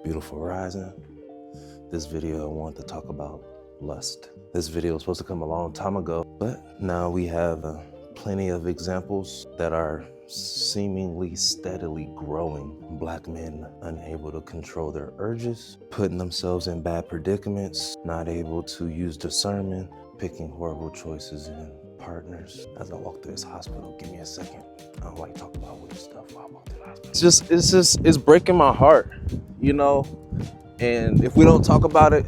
Beautiful rising. This video I want to talk about lust. This video was supposed to come a long time ago, but now we have plenty of examples that are seemingly steadily growing. Black men unable to control their urges, putting themselves in bad predicaments, not able to use discernment, picking horrible choices in partners. As I walk through this hospital, give me a second. I don't like talking about weird stuff while I walk through the hospital. It's breaking my heart, you know? And if we don't talk about it,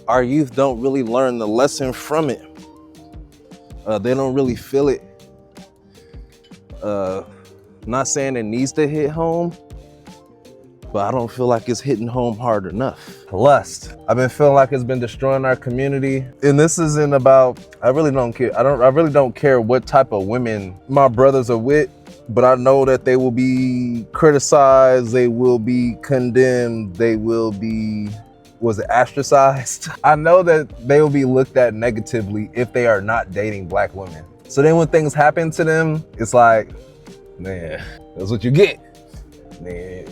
our youth don't really learn the lesson from it. They don't really feel it. Not saying it needs to hit home, but I don't feel like it's hitting home hard enough. Lust. I've been feeling like it's been destroying our community. And this isn't about, I really don't care. I really don't care what type of women my brothers are with, but I know that they will be criticized, they will be condemned, they will be, ostracized? I know that they will be looked at negatively if they are not dating Black women. So then when things happen to them, it's like, man, that's what you get. Man,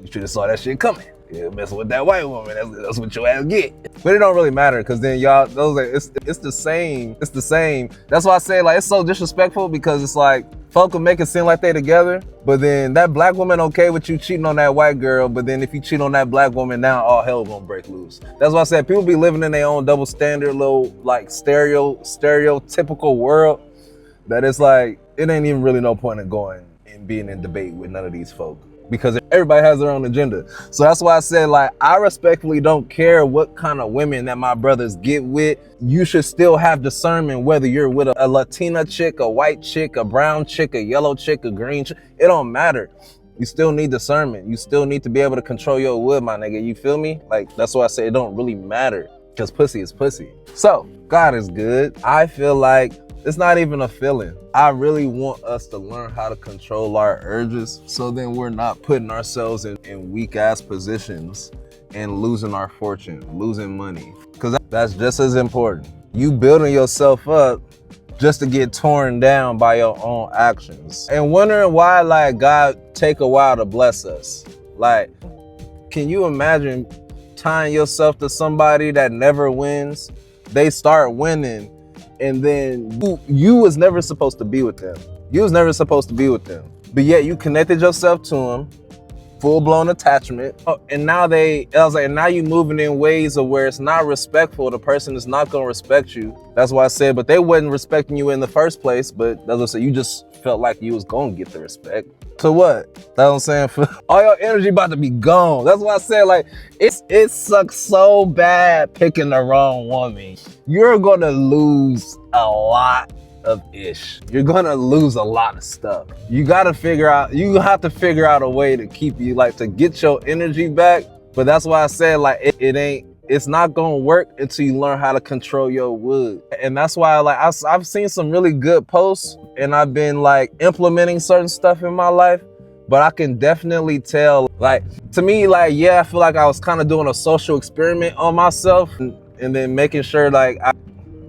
you should have saw that shit coming. Yeah, messing with that white woman, that's what your ass get. But it don't really matter, because then y'all, it's the same. That's why I say, like, it's so disrespectful, because it's like, folk will make it seem like they together, but then that Black woman okay with you cheating on that white girl, but then if you cheat on that Black woman, now all hell gonna break loose. That's why I said people be living in their own double standard, little like stereotypical world, that it's like, it ain't even really no point in going and being in debate with none of these folk, because everybody has their own agenda. So that's why I said, like, I respectfully don't care what kind of women that my brothers get with. You should still have discernment whether you're with a Latina chick, a white chick, a brown chick, a yellow chick, a green chick. It don't matter. You still need discernment. You still need to be able to control your wood, my nigga. You feel me? Like, that's why I say it don't really matter, because pussy is pussy. So, God is good. I feel like it's not even a feeling. I really want us to learn how to control our urges, so then we're not putting ourselves in weak ass positions and losing our fortune, losing money. Because that's just as important. You building yourself up just to get torn down by your own actions. And wondering why, like, God take a while to bless us. Like, can you imagine tying yourself to somebody that never wins? They start winning, and then you was never supposed to be with them. You was never supposed to be with them. But yet you connected yourself to them, full-blown attachment. And now now you moving in ways of where it's not respectful. The person is not gonna respect you. That's why I said, but they wasn't respecting you in the first place, but that's what I said, you just felt like you was gonna get the respect. So what? That's what I'm saying? All your energy about to be gone. That's why I said, like, it sucks so bad picking the wrong woman. You're gonna lose a lot of ish. You're gonna lose a lot of stuff. You have to figure out a way to keep you, like, to get your energy back. But that's why I said, like, it's not gonna work until you learn how to control your wood. And that's why, like, I've seen some really good posts, and I've been, like, implementing certain stuff in my life, but I can definitely tell, like, to me, like, yeah, I feel like I was kind of doing a social experiment on myself, and then making sure, like,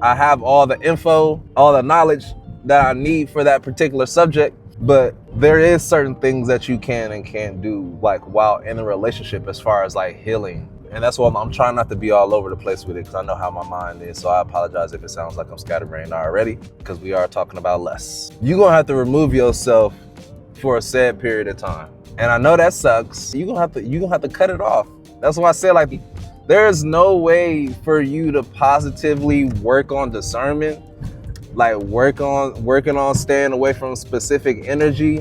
I have all the info, all the knowledge that I need for that particular subject. But there is certain things that you can and can't do, like, while in a relationship, as far as, like, healing. And that's why I'm trying not to be all over the place with it, because I know how my mind is. So I apologize if it sounds like I'm scatterbrained already, because we are talking about less. You're gonna have to remove yourself for a sad period of time. And I know that sucks. You're gonna have to cut it off. That's why I said, like, there's no way for you to positively work on discernment, like working on staying away from specific energy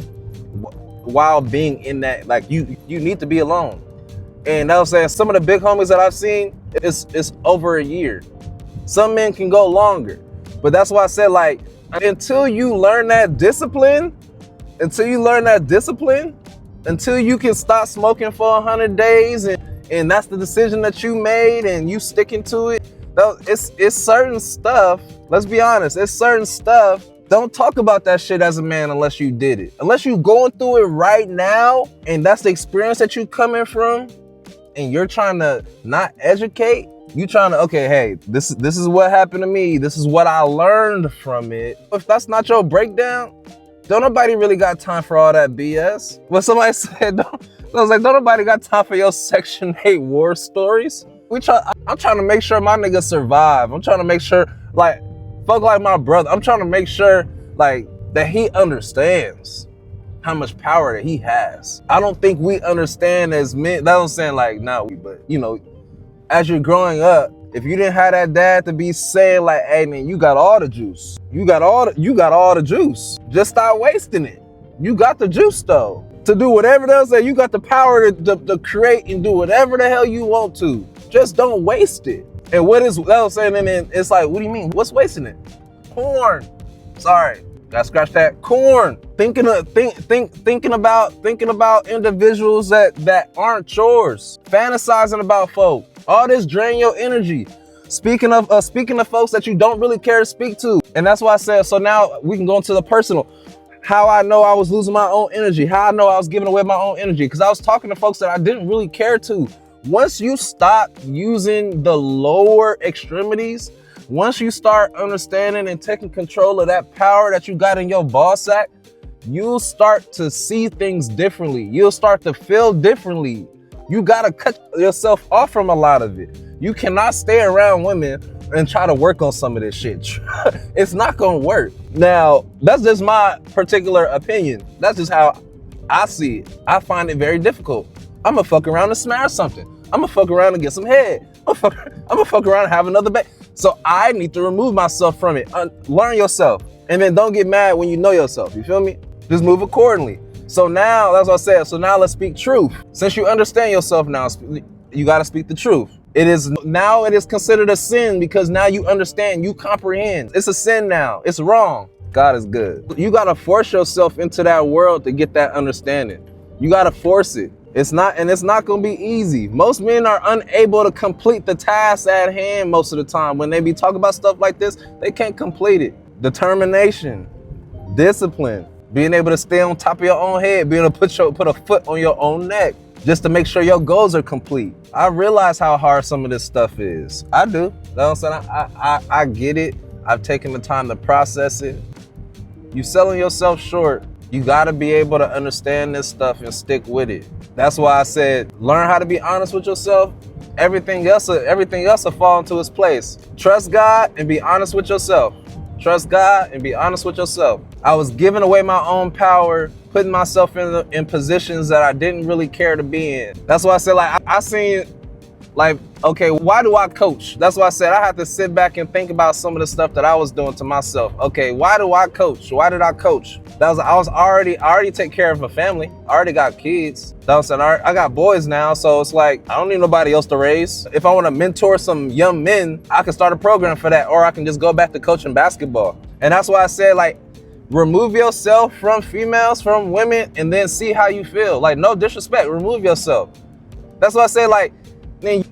while being in that, like, you need to be alone. And I was saying, some of the big homies that I've seen, it's over a year. Some men can go longer. But that's why I said, like, until you learn that discipline, until you can stop smoking for 100 days, and that's the decision that you made and you sticking to it, it's certain stuff, let's be honest, it's certain stuff. Don't talk about that shit as a man unless you did it. Unless you going through it right now, and that's the experience that you coming from, and you're trying to not educate, you trying to, okay, hey, this is what happened to me, this is what I learned from it. If that's not your breakdown, don't nobody really got time for all that BS. But somebody said, I was like, don't nobody got time for your Section 8 war stories. I'm trying to make sure my niggas survive. I'm trying to make sure, like, fuck like my brother. I'm trying to make sure, like, that he understands how much power that he has. I don't think we understand as men. That's what I'm saying, like, but you know, as you're growing up, if you didn't have that dad to be saying like, hey man, you got all the juice. You got all the juice. Just stop wasting it. You got the juice though. To do whatever else that you got the power to create and do whatever the hell you want to. Just don't waste it. And what is that was saying, and then it's like, what do you mean? What's wasting it? Corn. Sorry. Gotta scratch that. Corn. Thinking about individuals that aren't yours. Fantasizing about folk. All this drain your energy. Speaking of folks that you don't really care to speak to. And that's why I said, so now we can go into the personal. How I know I was losing my own energy. How I know I was giving away my own energy. Because I was talking to folks that I didn't really care to. Once you stop using the lower extremities, once you start understanding and taking control of that power that you got in your ball sack, you'll start to see things differently. You'll start to feel differently. You gotta cut yourself off from a lot of it. You cannot stay around women and try to work on some of this shit. It's not gonna work. Now, that's just my particular opinion. That's just how I see it. I find it very difficult. I'm gonna fuck around and smash something. I'm gonna fuck around and get some head. I'm gonna fuck around and have another baby. So I need to remove myself from it. Learn yourself. And then don't get mad when you know yourself. You feel me? Just move accordingly. So now, that's what I said. So now let's speak truth. Since you understand yourself now, you gotta speak the truth. It is considered a sin because now you understand, you comprehend. It's a sin now. It's wrong. God is good. You gotta force yourself into that world to get that understanding. You gotta force it. It's not gonna be easy. Most men are unable to complete the task at hand most of the time. When they be talking about stuff like this, they can't complete it. Determination, discipline, being able to stay on top of your own head, being able to put a foot on your own neck, just to make sure your goals are complete. I realize how hard some of this stuff is. I do. You know what I'm saying? I get it. I've taken the time to process it. You selling yourself short. You gotta be able to understand this stuff and stick with it. That's why I said, learn how to be honest with yourself. Everything else will fall into its place. Trust God and be honest with yourself. Trust God and be honest with yourself. I was giving away my own power, putting myself in positions that I didn't really care to be in. That's why I said, like, I seen, like, okay, why do I coach? That's why I said I had to sit back and think about some of the stuff that I was doing to myself. Okay, why do I coach? Why did I coach? I already take care of a family. I already got kids. That was I got boys now, so it's like I don't need nobody else to raise. If I want to mentor some young men, I can start a program for that, or I can just go back to coaching basketball. And that's why I said, like, remove yourself from females, from women, and then see how you feel. Like, no disrespect, remove yourself. That's why I say, like, then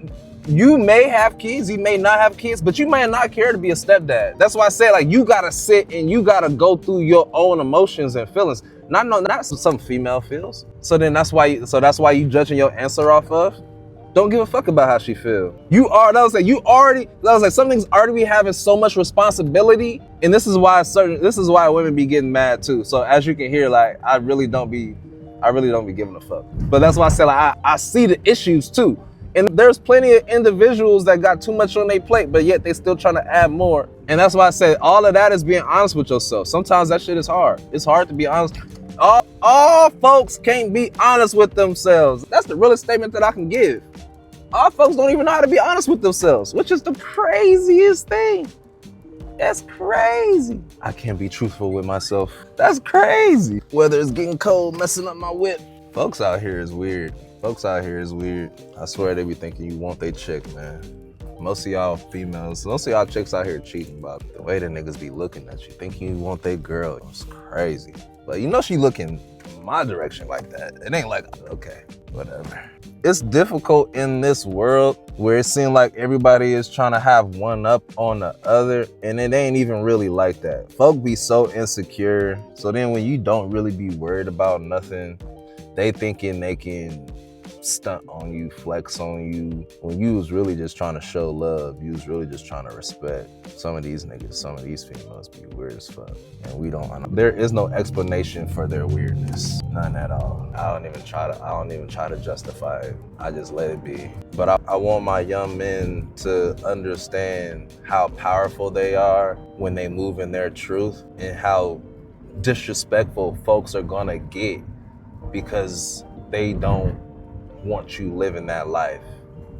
you may have kids, you may not have kids, but you may not care to be a stepdad. That's why I say, like, you gotta sit and you gotta go through your own emotions and feelings. Not some female feels. So that's why you judging your answer off of. Don't give a fuck about how she feel. Some things already be having so much responsibility, and this is why women be getting mad too. So as you can hear, like, I really don't be giving a fuck. But that's why I said, like, I see the issues too. And there's plenty of individuals that got too much on their plate, but yet they still trying to add more. And that's why I said all of that is being honest with yourself. Sometimes that shit is hard. It's hard to be honest. All folks can't be honest with themselves. That's the realest statement that I can give. All folks don't even know how to be honest with themselves, which is the craziest thing. That's crazy. I can't be truthful with myself. That's crazy. Whether it's getting cold, messing up my whip. Folks out here is weird. I swear they be thinking you want they chick, man. Most of y'all females, most of y'all chicks out here cheating about the way the niggas be looking at you, thinking you want they girl. It's crazy. But you know she looking my direction like that. It ain't like, okay, whatever. It's difficult in this world where it seems like everybody is trying to have one up on the other, and it ain't even really like that. Folk be so insecure. So then when you don't really be worried about nothing, they thinking they can stunt on you, flex on you, when you was really just trying to show love. You was really just trying to respect. Some of these niggas, some of these females be weird as fuck. And we don't, there is no explanation for their weirdness. None at all. I don't even try to justify it. I just let it be. But I want my young men to understand how powerful they are when they move in their truth, and how disrespectful folks are gonna get because they don't want you living that life.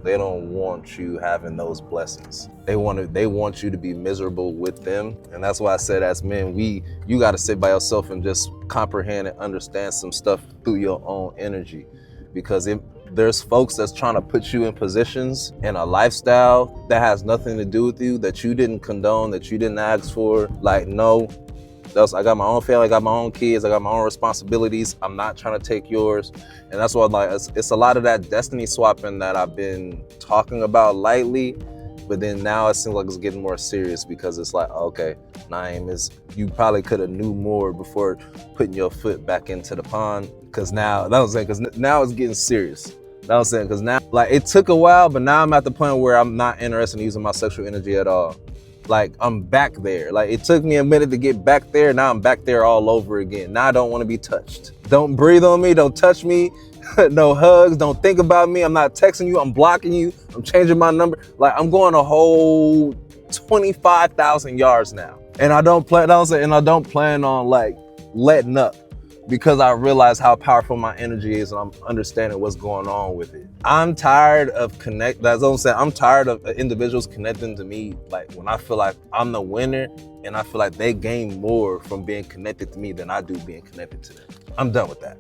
They don't want you having those blessings. They want you to be miserable with them. And that's why I said, as men, you gotta sit by yourself and just comprehend and understand some stuff through your own energy. Because there's folks that's trying to put you in positions in a lifestyle that has nothing to do with you, that you didn't condone, that you didn't ask for. Like, no, I got my own family, I got my own kids, I got my own responsibilities. I'm not trying to take yours. And that's why, like, it's a lot of that destiny swapping that I've been talking about lightly, but then now it seems like it's getting more serious, because it's like, okay, Naeem, you probably could have knew more before putting your foot back into the pond. Because now, now it's getting serious. Because now, like, it took a while, but now I'm at the point where I'm not interested in using my sexual energy at all. Like, I'm back there. Like, it took me a minute to get back there. Now I'm back there all over again. Now I don't want to be touched. Don't breathe on me. Don't touch me. No hugs. Don't think about me. I'm not texting you. I'm blocking you. I'm changing my number. Like, I'm going a whole 25,000 yards now. And I don't plan on, like, letting up, because I realize how powerful my energy is, and I'm understanding what's going on with it. I'm tired of that's what I'm saying. I'm tired of individuals connecting to me, like, when I feel like I'm the winner, and I feel like they gain more from being connected to me than I do being connected to them. I'm done with that.